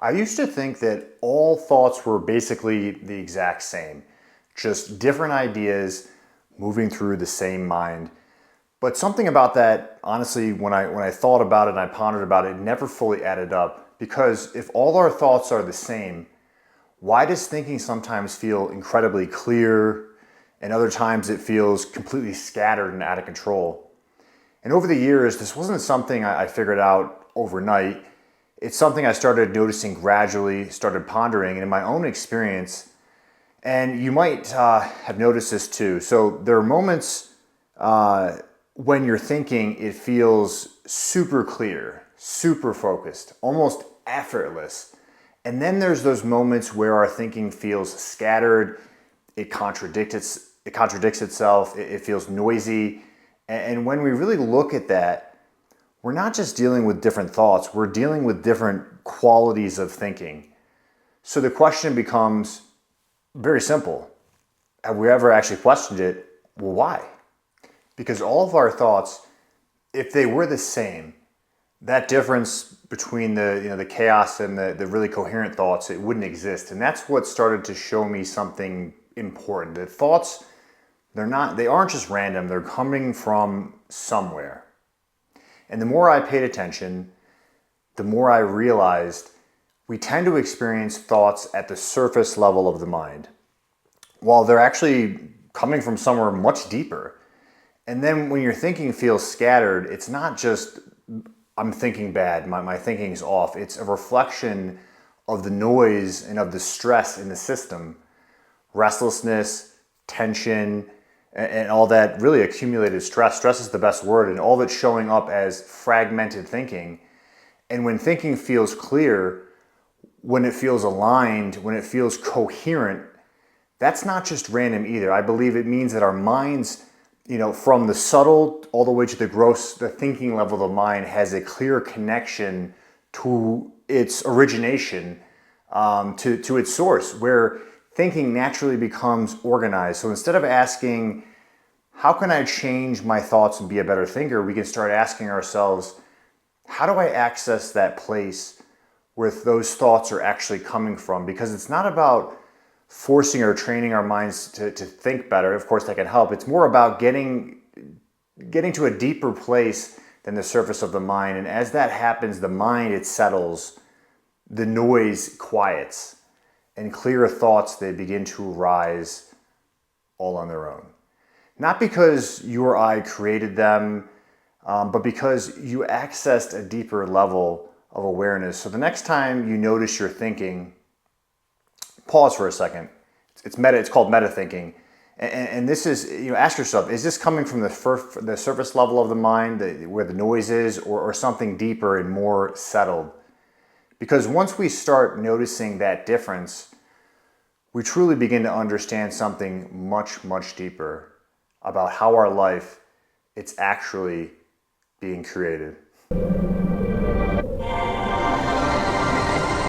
I used to think that all thoughts were basically the exact same, just different ideas moving through the same mind. But something about that, honestly, when I thought about it and I pondered about it, it never fully added up. Because if all our thoughts are the same, why does thinking sometimes feel incredibly clear and other times it feels completely scattered and out of control? And over the years, this wasn't something I figured out overnight. It's something I started noticing gradually, started pondering, and in my own experience, and you might have noticed this too. So there are moments when you're thinking, it feels super clear, super focused, almost effortless. And then there's those moments where our thinking feels scattered, it contradicts itself, it feels noisy. And when we really look at that, we're not just dealing with different thoughts, we're dealing with different qualities of thinking. So the question becomes very simple. Have we ever actually questioned it? Well, why? Because all of our thoughts, if they were the same, that difference between the chaos and the really coherent thoughts, it wouldn't exist. And that's what started to show me something important. The thoughts, they aren't just random, they're coming from somewhere. And the more I paid attention, the more I realized we tend to experience thoughts at the surface level of the mind, while they're actually coming from somewhere much deeper. And then when your thinking feels scattered, it's not just, I'm thinking bad, my thinking's off. It's a reflection of the noise and of the stress in the system, restlessness, tension, and all that really accumulated stress. Stress is the best word, and all that's showing up as fragmented thinking. And when thinking feels clear, when it feels aligned, when it feels coherent, that's not just random either. I believe it means that our minds, from the subtle all the way to the gross, the thinking level of the mind has a clear connection to its origination, to its source, where thinking naturally becomes organized. So instead of asking, how can I change my thoughts and be a better thinker, we can start asking ourselves, how do I access that place where those thoughts are actually coming from? Because it's not about forcing or training our minds to think better. Of course, that can help. It's more about getting to a deeper place than the surface of the mind. And as that happens, the mind, it settles, the noise quiets, and clearer thoughts, they begin to arise all on their own. Not because you or I created them, but because you accessed a deeper level of awareness. So the next time you notice you're thinking, pause for a second. It's called meta thinking. And this is, ask yourself, is this coming from the surface level of the mind, where the noise is, or something deeper and more settled? Because once we start noticing that difference, we truly begin to understand something much, much deeper about how our life, it's actually being created.